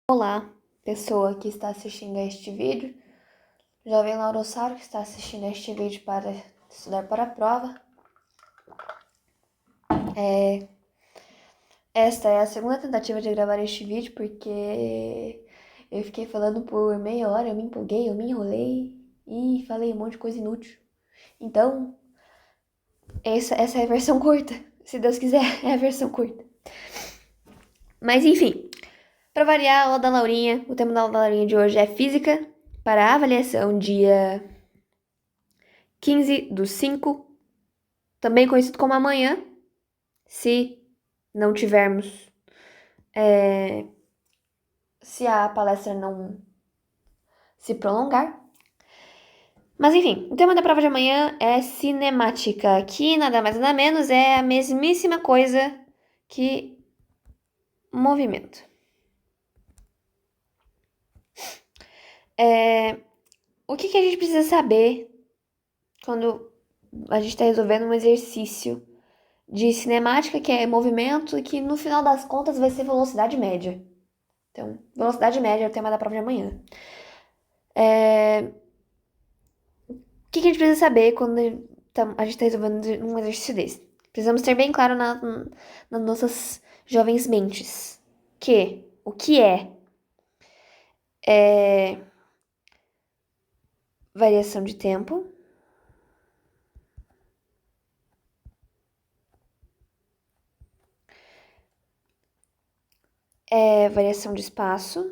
Olá, pessoa que está assistindo a este vídeo, jovem Laurossauro que está assistindo a este vídeo para estudar para a prova. Esta é a segunda tentativa de gravar este vídeo porque eu fiquei falando por meia hora, eu me empolguei, eu me enrolei e falei um monte de coisa inútil. Então, essa é a versão curta, se Deus quiser, é a versão curta. Mas enfim, para variar a aula da Laurinha, o tema da aula da Laurinha de hoje é Física para avaliação dia 15/5, também conhecido como amanhã, se não tivermos, se a palestra não se prolongar. Mas enfim, o tema da prova de amanhã é cinemática, que nada mais nada menos é a mesmíssima coisa que movimento. O que a gente precisa saber quando a gente está resolvendo um exercício de cinemática, que é movimento, e que no final das contas vai ser velocidade média. Então, velocidade média é o tema da prova de amanhã. O que a gente precisa saber quando a gente está resolvendo um exercício desse? Precisamos ter bem claro nas nossas jovens mentes que o que é variação de tempo, é variação de espaço,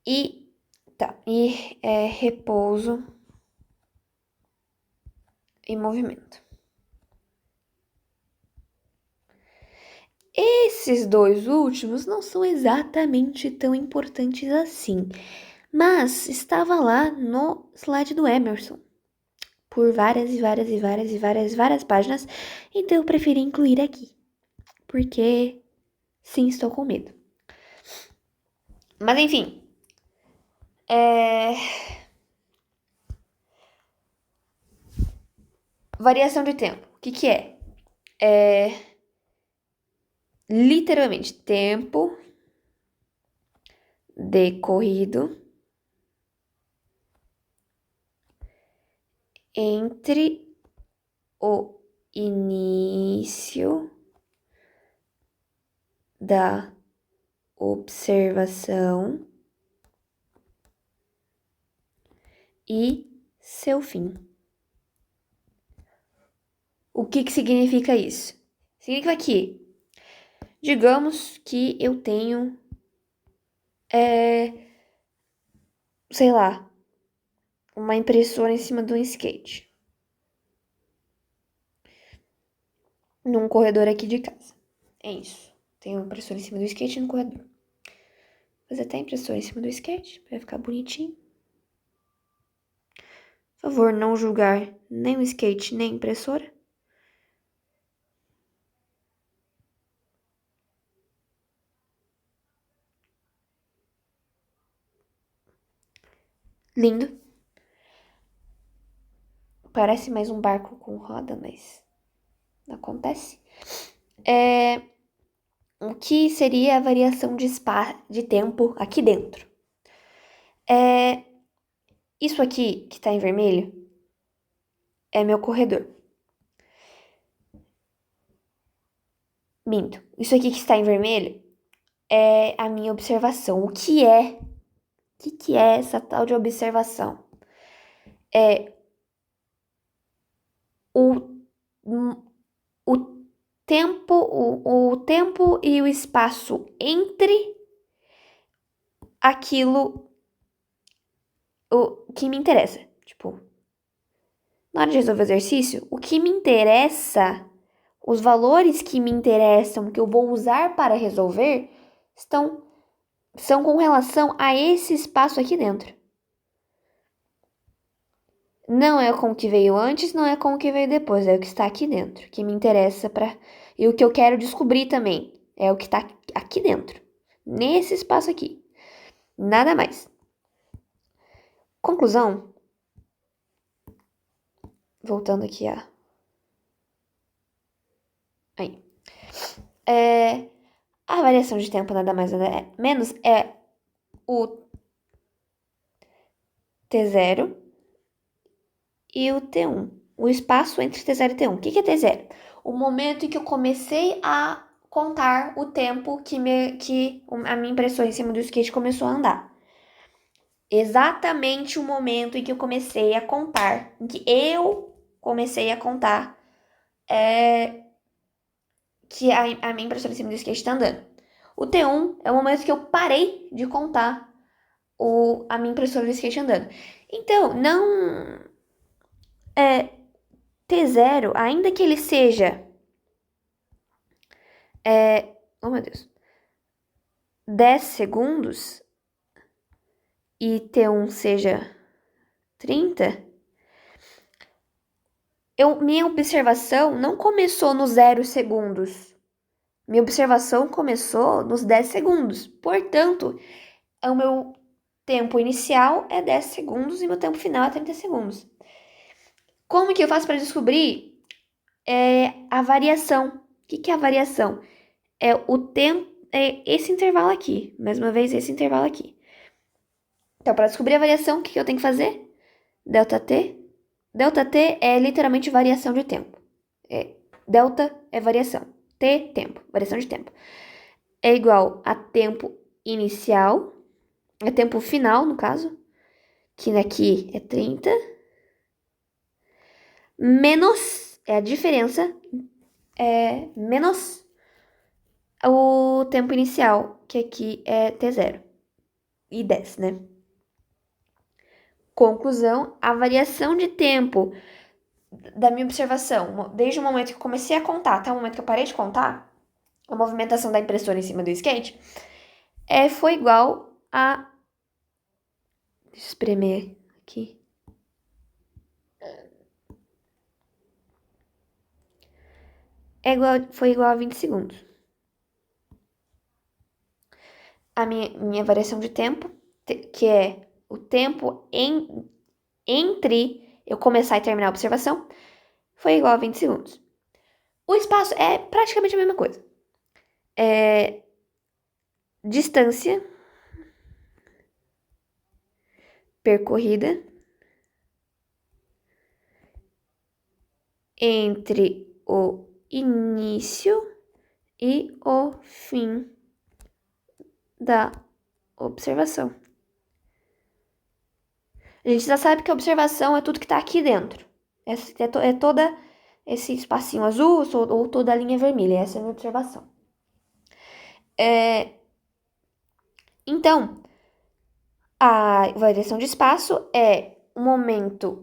e repouso e movimento. Esses dois últimos não são exatamente tão importantes assim, mas estava lá no slide do Emerson por várias páginas, então eu preferi incluir aqui, porque sim, estou com medo. Mas enfim, variação de tempo, o que é? Literalmente, tempo decorrido entre o início da observação e seu fim. O que significa isso? Significa que, digamos que eu tenho, sei lá, uma impressora em cima de um skate, num corredor aqui de casa. É isso. Tenho uma impressora em cima do skate no corredor. Vou fazer até a impressora em cima do skate, pra ficar bonitinho. Por favor, não julgar nem o skate, nem a impressora. Lindo. Parece mais um barco com roda, mas não acontece. O que seria a variação de tempo aqui dentro? Isso aqui, que tá em vermelho, é meu corredor. Minto. Isso aqui que está em vermelho é a minha observação. O que é? O que é essa tal de observação? É o, o o tempo e o espaço entre aquilo que me interessa. Tipo, na hora de resolver o exercício, o que me interessa, os valores que me interessam, que eu vou usar para resolver, são com relação a esse espaço aqui dentro. Não é com o que veio antes, não é com o que veio depois, é o que está aqui dentro, que me interessa e o que eu quero descobrir também é o que está aqui dentro, nesse espaço aqui. Nada mais. Conclusão. voltando aqui aí. A variação de tempo nada mais nada menos é o T0 e o T1. O espaço entre T0 e T1. O que é T0? O momento em que eu comecei a contar o tempo que a minha impressora em cima do skate começou a andar. Exatamente o momento em que eu comecei a contar, em que eu comecei a contar que a minha impressora em cima do skate está andando. O T1 é o momento que eu parei de contar a minha impressora do skate andando. Então, não... T0, ainda que ele seja... oh, meu Deus. 10 segundos e T1 seja 30... minha observação não começou nos 0 segundos. Minha observação começou nos 10 segundos. Portanto, o meu tempo inicial é 10 segundos e meu tempo final é 30 segundos. Como que eu faço para descobrir a variação? O que é a variação? É o tempo, é esse intervalo aqui. Mais uma vez, esse intervalo aqui. Então, para descobrir a variação, o que eu tenho que fazer? ΔT. ΔT é literalmente variação de tempo. Delta é variação. T, tempo. Variação de tempo. É igual a tempo inicial. É tempo final, no caso. Que aqui é 30. Menos, é a diferença. Menos o tempo inicial, que aqui é T0. E 10, né? Conclusão, a variação de tempo da minha observação, desde o momento que eu comecei a contar até o momento que eu parei de contar, a movimentação da impressora em cima do skate, foi igual a... Deixa eu espremer aqui. Foi igual a 20 segundos. A minha variação de tempo, que é o tempo entre eu começar e terminar a observação, foi igual a 20 segundos. O espaço é praticamente a mesma coisa. Distância percorrida entre o início e o fim da observação. A gente já sabe que a observação é tudo que está aqui dentro. É toda esse espacinho azul ou toda a linha vermelha. Essa é a minha observação. Então, a variação de espaço é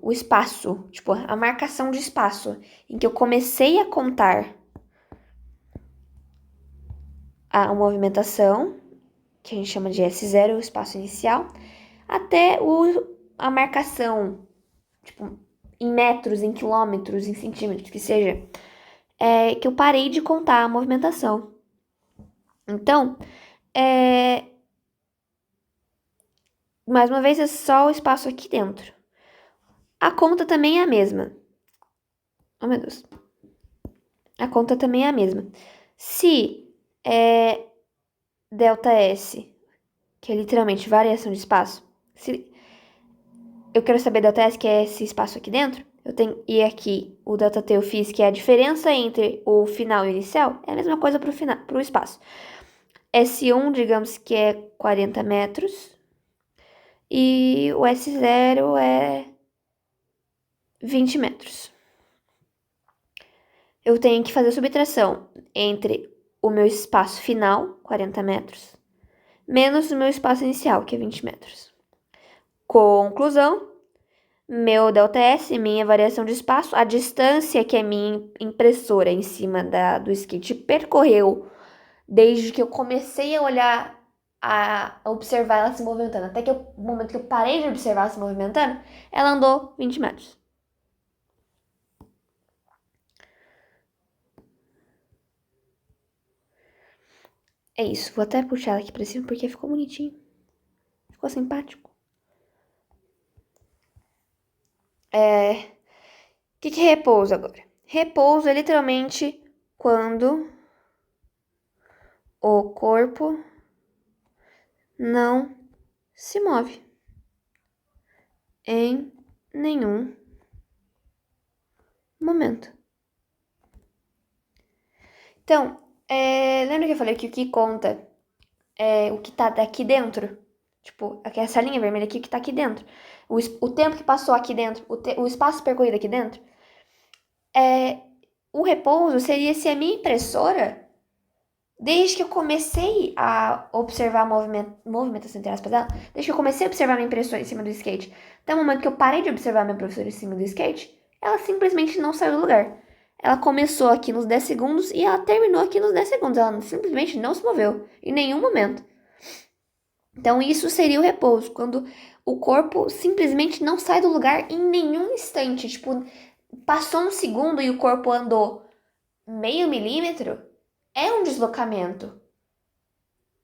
o espaço, tipo, a marcação de espaço em que eu comecei a contar a movimentação, que a gente chama de S0, o espaço inicial, até a marcação, tipo, em metros, em quilômetros, em centímetros, que seja, que eu parei de contar a movimentação. Então, mais uma vez, é só o espaço aqui dentro. A conta também é a mesma. Oh, meu Deus. A conta também é a mesma. Se ΔS, que é literalmente variação de espaço, se eu quero saber ΔS, que é esse espaço aqui dentro, e aqui o ΔT eu fiz, que é a diferença entre o final e o inicial, é a mesma coisa para o espaço. S1, digamos que é 40 metros, e o S0 é 20 metros. Eu tenho que fazer a subtração entre o meu espaço final, 40 metros, menos o meu espaço inicial, que é 20 metros. Conclusão, meu ΔS, minha variação de espaço, a distância que a minha impressora em cima do skate percorreu desde que eu comecei a olhar, a observar ela se movimentando, até que o momento que eu parei de observar ela se movimentando, ela andou 20 metros. É isso, vou até puxar ela aqui pra cima porque ficou bonitinho. Ficou simpático. que é repouso agora? Repouso é literalmente quando o corpo não se move em nenhum momento. Então, lembra que eu falei que o que conta é o que tá aqui dentro? Tipo, essa linha vermelha aqui, o que tá aqui dentro. O tempo que passou aqui dentro, o espaço percorrido aqui dentro. O repouso seria se a minha impressora, desde que eu comecei a observar a movimentação entre aspas dela, desde que eu comecei a observar a minha impressora em cima do skate, até o momento que eu parei de observar a minha impressora em cima do skate, ela simplesmente não saiu do lugar. Ela começou aqui nos 10 segundos e ela terminou aqui nos 10 segundos. Ela simplesmente não se moveu em nenhum momento. Então, isso seria o repouso, quando o corpo simplesmente não sai do lugar em nenhum instante. Tipo, passou um segundo e o corpo andou meio milímetro, é um deslocamento.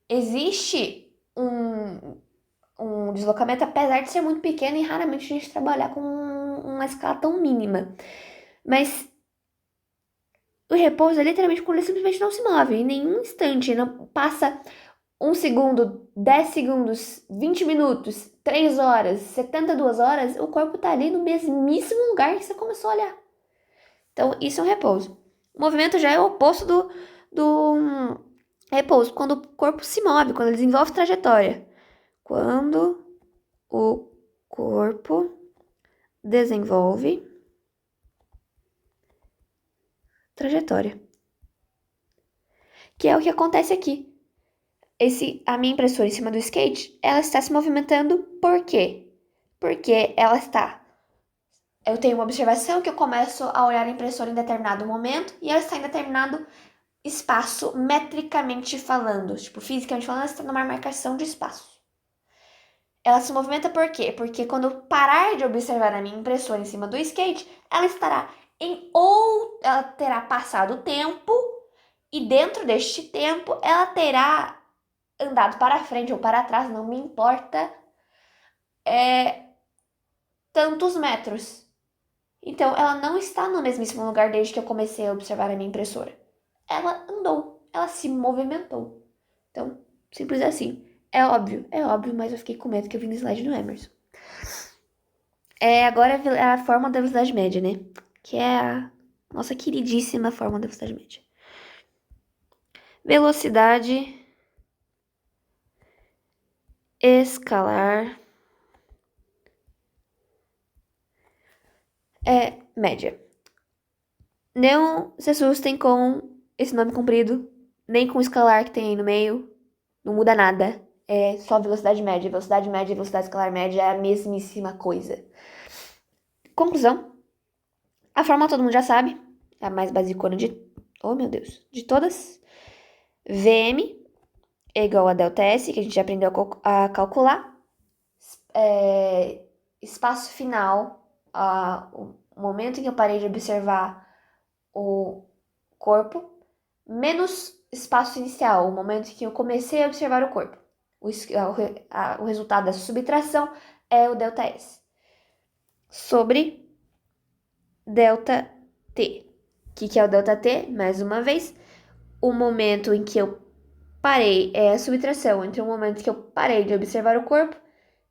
Existe um deslocamento, apesar de ser muito pequeno e raramente a gente trabalhar com uma escala tão mínima. Mas o repouso é literalmente quando ele simplesmente não se move em nenhum instante, não passa 1 segundo, 10 segundos, 20 minutos, 3 horas, 72 horas, o corpo tá ali no mesmíssimo lugar que você começou a olhar. Então, isso é um repouso. O movimento já é o oposto do repouso, quando o corpo se move, quando ele desenvolve trajetória. Quando o corpo desenvolve trajetória. Que é o que acontece aqui. A minha impressora em cima do skate, ela está se movimentando por quê? Porque ela está... Eu tenho uma observação que eu começo a olhar a impressora em determinado momento e ela está em determinado espaço metricamente falando. Tipo, fisicamente falando, ela está numa marcação de espaço. Ela se movimenta por quê? Porque quando eu parar de observar a minha impressora em cima do skate, ela estará ela terá passado o tempo e dentro deste tempo ela terá andado para frente ou para trás, não me importa, tantos metros. Então, ela não está no mesmíssimo lugar desde que eu comecei a observar a minha impressora. Ela andou, ela se movimentou. Então, simples assim. É óbvio, mas eu fiquei com medo que eu vi no slide do Emerson. Agora a fórmula da velocidade média, né? Que é a nossa queridíssima fórmula da velocidade média. Velocidade escalar é média. Não se assustem com esse nome comprido, nem com o escalar que tem aí no meio. Não muda nada. É só velocidade média. Velocidade média e velocidade escalar média é a mesmíssima coisa. Conclusão. A fórmula todo mundo já sabe. É a mais basicona oh, meu Deus. De todas. Vm é igual a ΔS, que a gente já aprendeu a calcular. Espaço final. O momento em que eu parei de observar o corpo. Menos espaço inicial. O momento em que eu comecei a observar o corpo. O resultado dessa subtração é o ΔS. Sobre ΔT. O que é o ΔT? Mais uma vez, o momento em que eu parei é a subtração entre o momento que eu parei de observar o corpo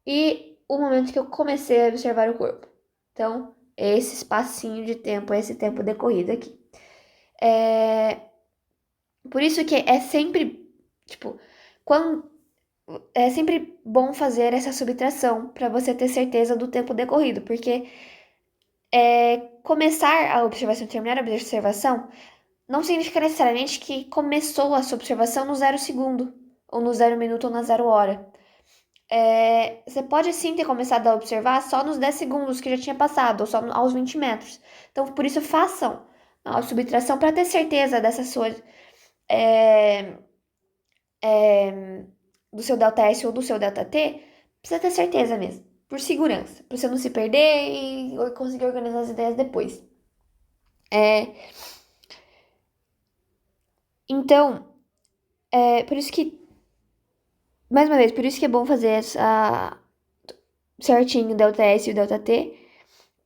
e o momento que eu comecei a observar o corpo. Então, esse espacinho de tempo, esse tempo decorrido aqui. Por isso que é sempre, tipo, é sempre bom fazer essa subtração para você ter certeza do tempo decorrido, porque começar a observação e terminar a observação não significa necessariamente que começou a sua observação no 0 segundo, ou no 0 minuto, ou na 0 hora. Você pode sim ter começado a observar só nos 10 segundos que já tinha passado, ou só aos 20 metros. Então, por isso, façam a subtração para ter certeza dessa sua... do seu ΔS ou do seu ΔT, precisa ter certeza mesmo, por segurança, para você não se perder e conseguir organizar as ideias depois. Então, por isso que, mais uma vez, por isso que é bom fazer certinho o ΔS e o ΔT,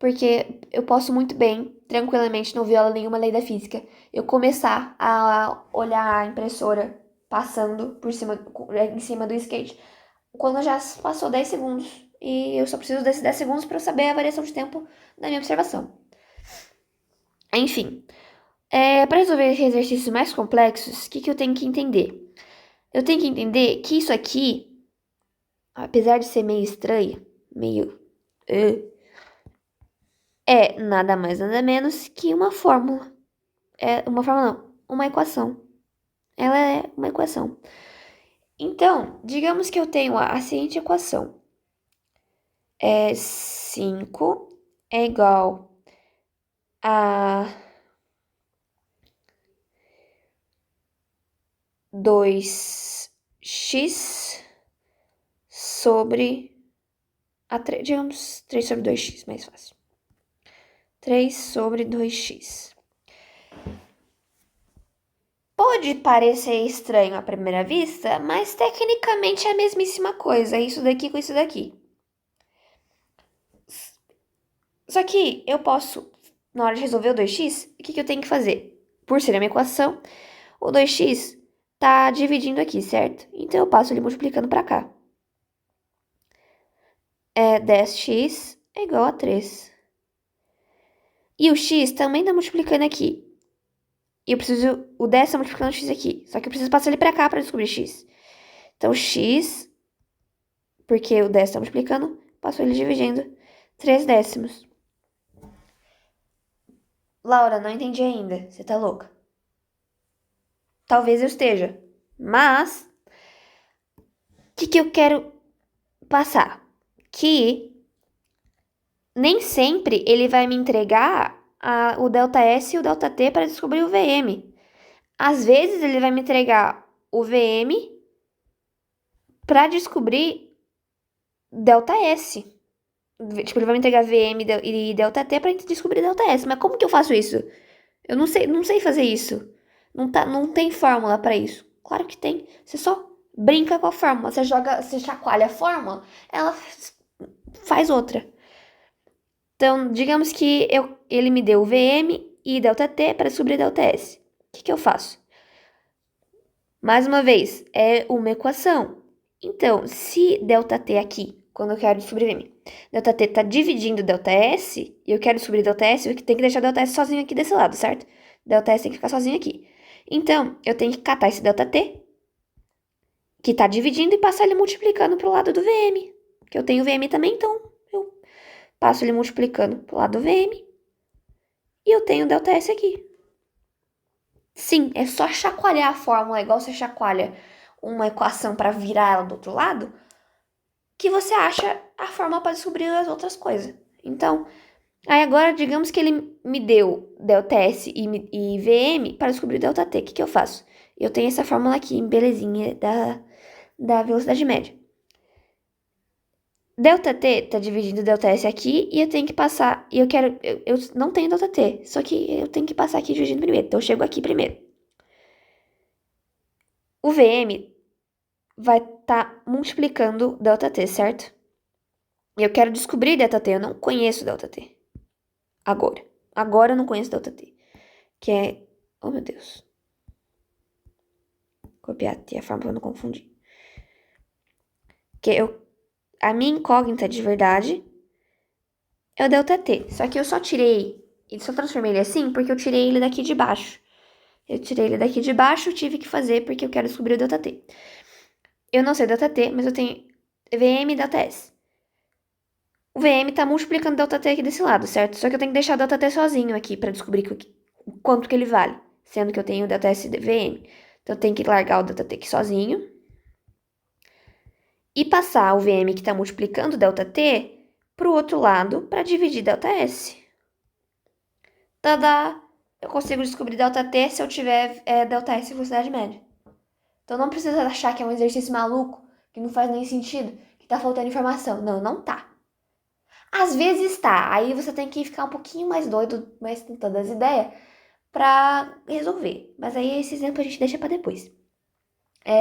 Porque eu posso muito bem, tranquilamente, não viola nenhuma lei da física, eu começar a olhar a impressora passando por cima, em cima do skate, quando já passou 10 segundos. E eu só preciso desses 10 segundos para eu saber a variação de tempo da minha observação. Enfim, para resolver exercícios mais complexos, o que eu tenho que entender? Eu tenho que entender que isso aqui, apesar de ser meio estranho, meio... é nada mais nada menos que uma fórmula. É uma fórmula não, uma equação. Ela é uma equação. Então, digamos que eu tenho a seguinte equação. 5 é igual a 2x sobre digamos 3 sobre 2x, mais fácil. 3 sobre 2x. Pode parecer estranho à primeira vista, mas tecnicamente é a mesmíssima coisa, isso daqui com isso daqui. Só que eu posso, na hora de resolver o 2x, o que eu tenho que fazer? Por ser a minha equação, o 2x tá dividindo aqui, certo? Então eu passo ele multiplicando para cá. 10x é igual a 3. E o x também tá multiplicando aqui. E eu preciso, o 10 tá multiplicando o x aqui. Só que eu preciso passar ele para cá para descobrir x. Então x, porque o 10 tá multiplicando, passo ele dividindo 3 décimos. Laura, não entendi ainda. Você tá louca? Talvez eu esteja. Mas, o que eu quero passar? Que nem sempre ele vai me entregar o ΔS e o ΔT para descobrir o VM. Às vezes ele vai me entregar o VM para descobrir ΔS. Tipo, ele vai me entregar VM e ΔT para descobrir ΔS. Mas como que eu faço isso? Eu não sei fazer isso. Não tem fórmula para isso. Claro que tem. Você só brinca com a fórmula. Você chacoalha a fórmula, ela faz outra. Então, digamos que ele me deu o VM e ΔT para descobrir ΔS. O que eu faço? Mais uma vez, é uma equação. Então, se ΔT aqui, quando eu quero descobrir VM, ΔT está dividindo ΔS, e eu quero descobrir ΔS, eu tenho que deixar ΔS sozinho aqui desse lado, certo? ΔS tem que ficar sozinho aqui. Então, eu tenho que catar esse ΔT, que está dividindo, e passar ele multiplicando para o lado do VM. Que eu tenho VM também, então eu passo ele multiplicando para o lado do VM. E eu tenho ΔS aqui. Sim, é só chacoalhar a fórmula, igual você chacoalha uma equação para virar ela do outro lado, que você acha a fórmula para descobrir as outras coisas. Então, aí agora, digamos que ele me deu ΔS e VM para descobrir ΔT. O que eu faço? Eu tenho essa fórmula aqui, belezinha, da velocidade média. ΔT está dividindo ΔS aqui e eu tenho que passar. E eu não tenho ΔT, só que eu tenho que passar aqui dividindo primeiro. Então eu chego aqui primeiro. O VM vai estar multiplicando ΔT, certo? E eu quero descobrir ΔT, eu não conheço ΔT. Agora eu não conheço ΔT. Que é... Oh, meu Deus. Copiar aqui a forma pra eu não confundir. A minha incógnita de verdade é o ΔT. Só que eu só transformei ele assim porque eu tirei ele daqui de baixo. Eu tirei ele daqui de baixo, tive que fazer porque eu quero descobrir o ΔT. Eu não sei o ΔT, mas eu tenho VM e ΔS. O VM tá multiplicando o ΔT aqui desse lado, certo? Só que eu tenho que deixar o ΔT sozinho aqui pra descobrir o quanto que ele vale. Sendo que eu tenho o ΔS e VM. Então eu tenho que largar o ΔT aqui sozinho. E passar o VM que tá multiplicando o ΔT pro outro lado para dividir ΔS. Tadá! Eu consigo descobrir ΔT se eu tiver ΔS em velocidade média. Então não precisa achar que é um exercício maluco, que não faz nem sentido, que tá faltando informação. Não, não tá. Às vezes tá. Aí você tem que ficar um pouquinho mais doido, mais tentando as ideias pra resolver. Mas aí esse exemplo a gente deixa pra depois.